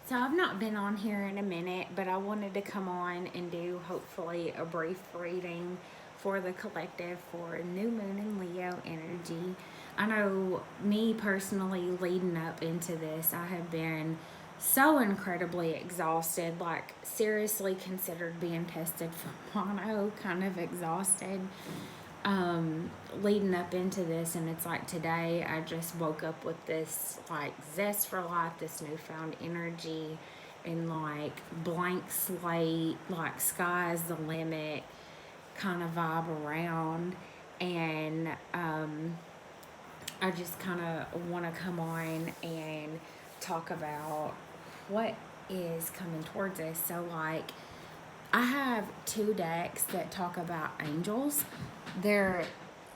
So I've not been on here in a minute, but I wanted to come on and do hopefully a brief reading for the collective for New Moon and Leo energy. I know me personally leading up into this, I have been so incredibly exhausted, like seriously considered being tested for mono, kind of exhausted leading up into this, and it's like today I just woke up with this like zest for life, this newfound energy, and like blank slate, like sky's the limit kind of vibe around. And I just kind of want to come on and talk about what is coming towards us. So like I have two decks that talk about angels. They're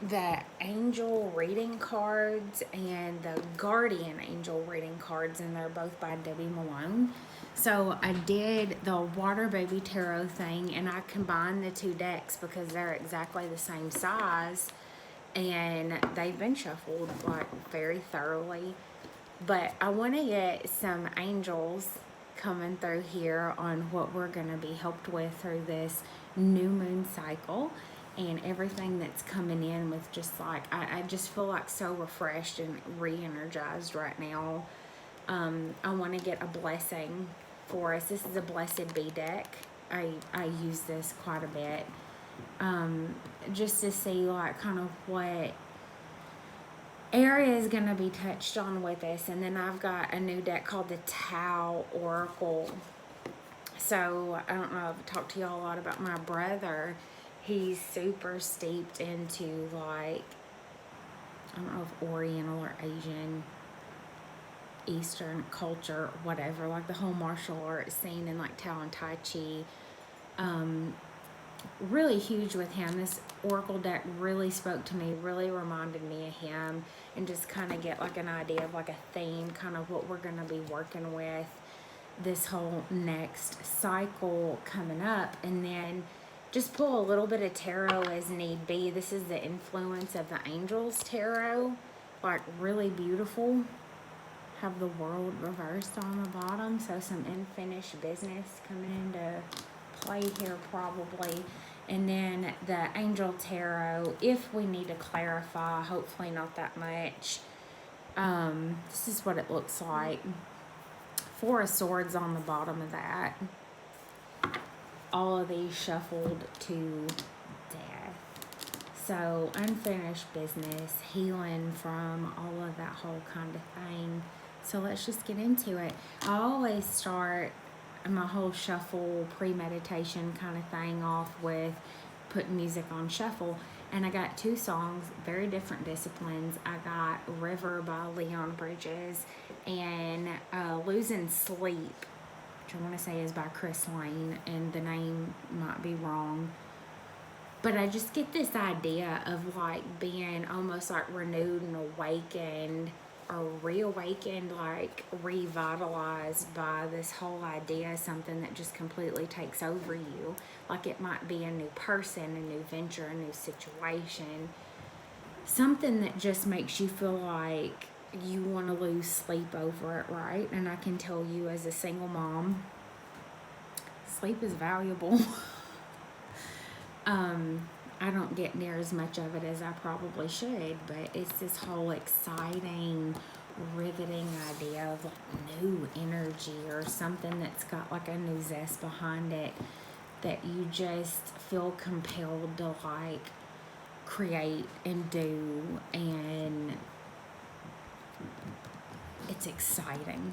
the angel reading cards and the guardian angel reading cards, and they're both by Debbie Malone. So I did the water baby tarot thing, and I combined the two decks because they're exactly the same size, and they've been shuffled like very thoroughly. But I want to get some angels coming through here on what we're going to be helped with through this new moon cycle and everything that's coming in with just like, I just feel like so refreshed and re-energized right now. I want to get a blessing for us. This is a Blessed Bee deck. I use this quite a bit. Just to see like kind of what area is going to be touched on with this. And then I've got a new deck called the Tao Oracle. So I don't know, I've talked to y'all a lot about my brother. He's super steeped into like, I don't know if Oriental or Asian, Eastern culture, whatever, like the whole martial arts scene and like Tao and Tai Chi. Really huge with him. This oracle deck really spoke to me, really reminded me of him, and just kind of get like an idea of like a theme, kind of what we're going to be working with this whole next cycle coming up. And then just pull a little bit of tarot as need be. This is the influence of the angels tarot, like really beautiful. Have the world reversed on the bottom, so some unfinished business coming into play here probably. And then the angel tarot, if we need to clarify, hopefully not that much. This is what it looks like. Four of Swords on the bottom of that. All of these shuffled to death. So unfinished business, healing from all of that whole kind of thing. So let's just get into it. I always start my whole shuffle pre-meditation kind of thing off with putting music on shuffle. And I got two songs, very different disciplines. I got River by Leon Bridges and Losing Sleep, which I want to say is by Chris Lane, and the name might be wrong. But I just get this idea of like being almost like renewed and awakened, or reawakened, like revitalized by this whole idea, something that just completely takes over you. Like it might be a new person, a new venture, a new situation, something that just makes you feel like you want to lose sleep over it, right? And I can tell you as a single mom, sleep is valuable. I don't get near as much of it as I probably should, but it's this whole exciting, riveting idea of like new energy or something that's got like a new zest behind it that you just feel compelled to like create and do, and it's exciting.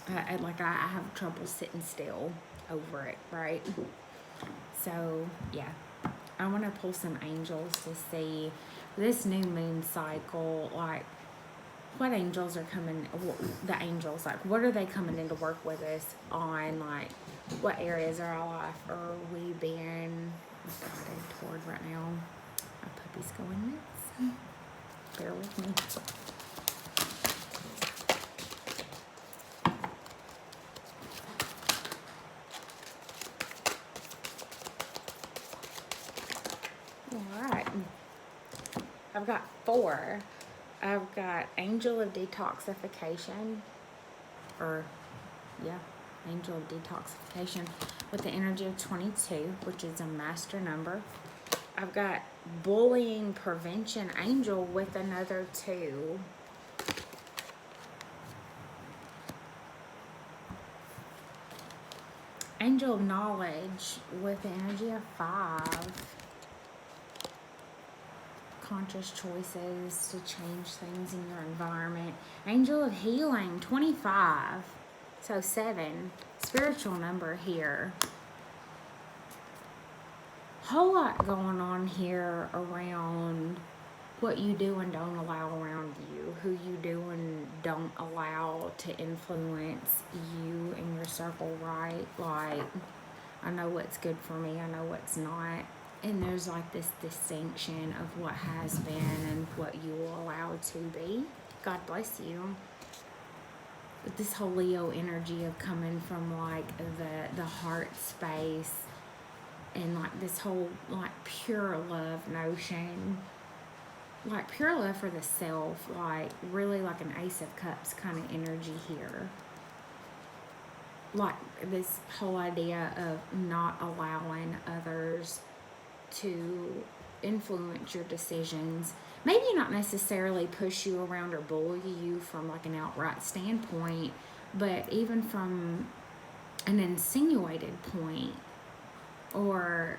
I have trouble sitting still over it, right? So yeah, I want to pull some angels to see this new moon cycle, like what angels are coming, the angels, like what are they coming in to work with us on, like what areas of our life are we being guided toward right now. My puppy's going nuts. Bear with me. All right. I've got four. I've got Angel of Detoxification, or yeah, angel of detoxification with the energy of 22, which is a master number. I've got bullying prevention angel with another 2. Angel of knowledge with the energy of 5. Conscious choices to change things in your environment. Angel of healing, 25. So 7. Spiritual number here. Whole lot going on here around what you do and don't allow around you, who you do and don't allow to influence you and your circle, right? Like, I know what's good for me, I know what's not. And there's like this distinction of what has been and what you will allow to be. God bless you. But this whole Leo energy of coming from like the heart space and like this whole like pure love notion, like pure love for the self, like really like an Ace of Cups kind of energy here. Like this whole idea of not allowing others to influence your decisions, maybe not necessarily push you around or bully you from like an outright standpoint, but even from an insinuated point or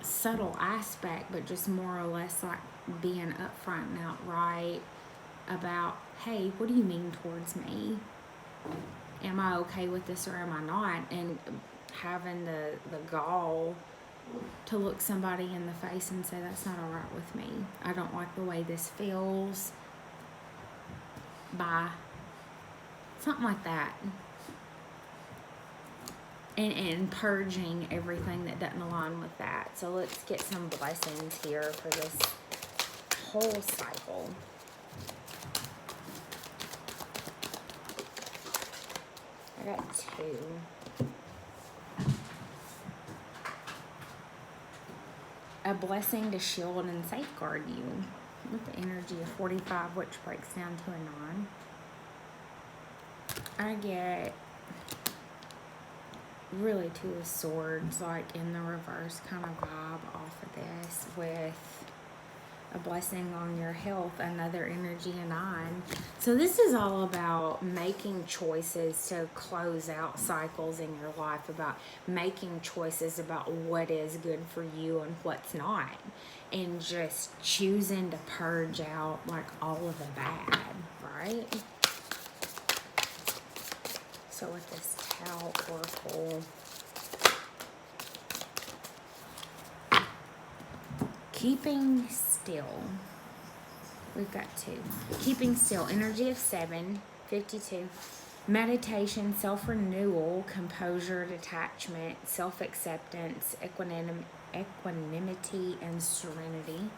subtle aspect, but just more or less like being upfront and outright about, hey, what do you mean towards me? Am I okay with this or am I not? And having the gall to look somebody in the face and say, that's not all right with me. I don't like the way this feels. Bye. Something like that. And purging everything that doesn't align with that. So let's get some blessings here for this whole cycle. I got 2. A blessing to shield and safeguard you with the energy of 45, which breaks down to a 9. I get really 2 of swords, like in the reverse kind of vibe off of this, with a blessing on your health, another energy, a 9. So this is all about making choices to close out cycles in your life, about making choices about what is good for you and what's not, and just choosing to purge out like all of the bad, right? So with this Tau Oracle, keeping still. We've got 2. Keeping still, energy of 7, 52. Meditation, self-renewal, composure, detachment, self-acceptance, equanimity, and serenity.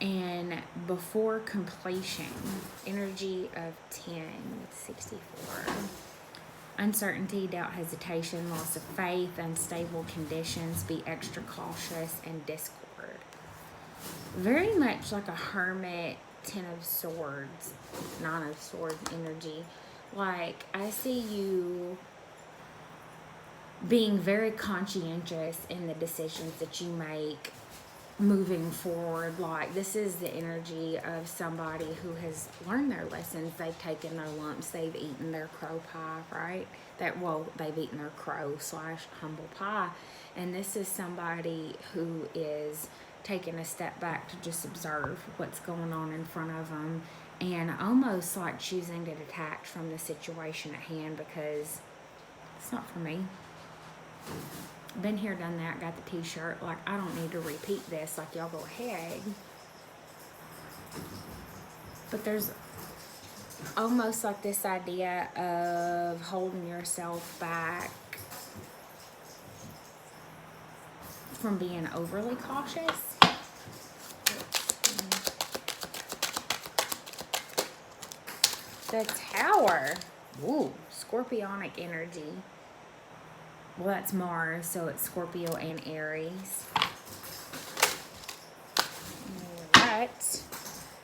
And before completion, energy of 10, 64. Uncertainty, doubt, hesitation, loss of faith, unstable conditions, be extra cautious, and discord. Very much like a hermit, 10 of swords, 9 of swords energy. Like, I see you being very conscientious in the decisions that you make moving forward. Like, this is the energy of somebody who has learned their lessons. They've taken their lumps. They've eaten their crow pie, right? They've eaten their crow / humble pie. And this is somebody who is taking a step back to just observe what's going on in front of them, and almost like choosing to detach from the situation at hand because it's not for me. Been here, done that, got the t-shirt. Like, I don't need to repeat this. Like, y'all go ahead. But there's almost like this idea of holding yourself back from being overly cautious. The Tower. Ooh, Scorpionic energy. Well, that's Mars, so it's Scorpio and Aries. Alright.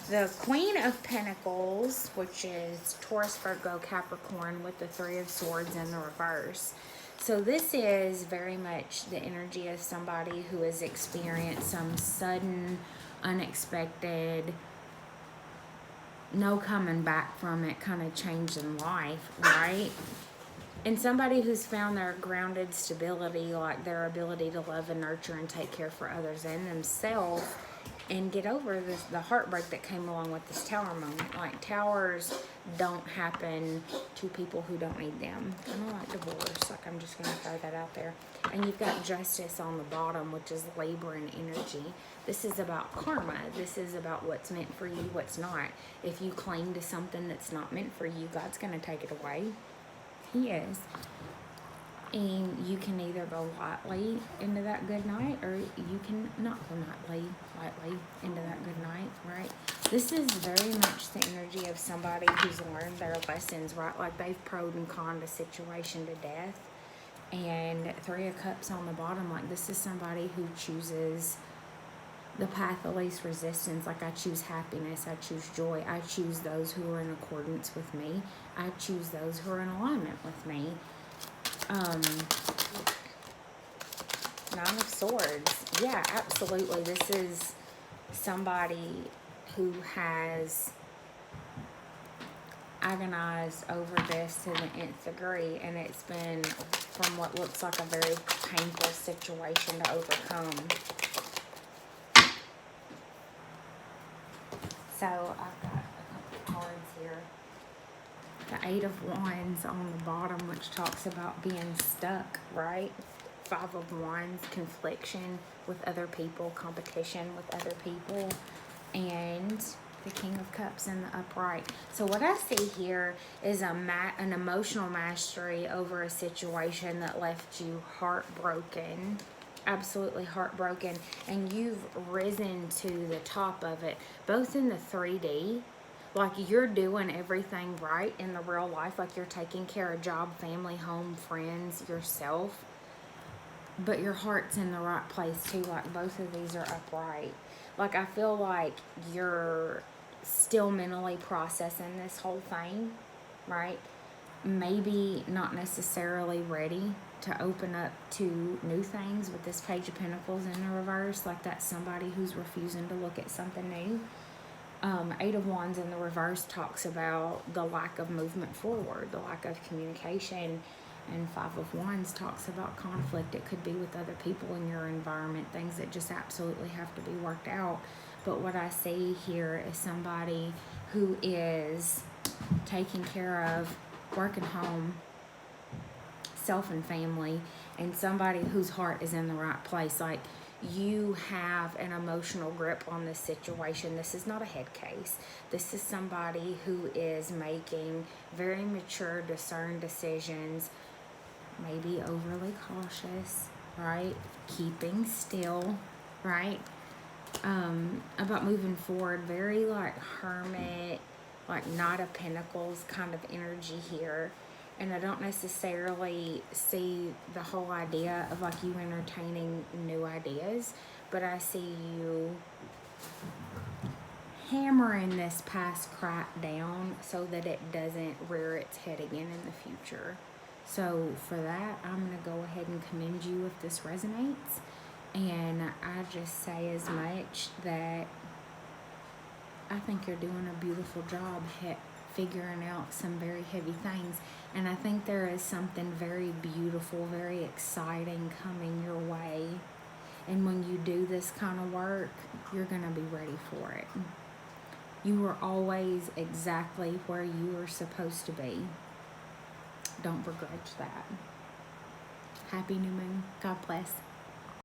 The Queen of Pentacles, which is Taurus, Virgo, Capricorn with the Three of Swords in the reverse. So this is very much the energy of somebody who has experienced some sudden, unexpected, no coming back from it kind of change in life, right? And somebody who's found their grounded stability, like their ability to love and nurture and take care for others and themselves, and get over the heartbreak that came along with this tower moment. Like, towers don't happen to people who don't need them. Kind of like divorce. Like, I'm just going to throw that out there. And you've got justice on the bottom, which is labor and energy. This is about karma. This is about what's meant for you, what's not. If you cling to something that's not meant for you, God's going to take it away. He is. And you can either go lightly into that good night, or you can not go lightly into that good night, right? This is very much the energy of somebody who's learned their lessons, right? Like, they've proed and conned a situation to death. And Three of Cups on the bottom, like, this is somebody who chooses the path of least resistance. Like, I choose happiness, I choose joy, I choose those who are in accordance with me, I choose those who are in alignment with me. Nine of Swords. Yeah, absolutely. This is somebody who has agonized over this to the nth degree, and it's been from what looks like a very painful situation to overcome. So I've got a couple cards here. The Eight of Wands on the bottom, which talks about being stuck, right? Five of Wands, confliction with other people, competition with other people, and the King of Cups in the upright. So what I see here is an emotional mastery over a situation that left you heartbroken, absolutely heartbroken, and you've risen to the top of it, both in the 3D. Like, you're doing everything right in the real life. Like, you're taking care of job, family, home, friends, yourself. But your heart's in the right place too. Like, both of these are upright. Like, I feel like you're still mentally processing this whole thing, right? Maybe not necessarily ready to open up to new things with this Page of Pentacles in the reverse. Like, that's somebody who's refusing to look at something new. Eight of Wands in the reverse talks about the lack of movement forward, the lack of communication, and Five of Wands talks about conflict. It could be with other people in your environment, things that just absolutely have to be worked out. But what I see here is somebody who is taking care of work and home, self and family, and somebody whose heart is in the right place. Like, you have an emotional grip on this situation. This is not a head case. This is somebody who is making very mature, discerned decisions, maybe overly cautious, right? Keeping still, right? About moving forward, very like hermit, like Knight of Pentacles kind of energy here. And I don't necessarily see the whole idea of like you entertaining new ideas, but I see you hammering this past crap down so that it doesn't rear its head again in the future. So for that, I'm going to go ahead and commend you if this resonates. And I just say as much that I think you're doing a beautiful job figuring out some very heavy things. And I think there is something very beautiful, very exciting coming your way. And when you do this kind of work, you're going to be ready for it. You are always exactly where you are supposed to be. Don't begrudge that. Happy new moon. God bless.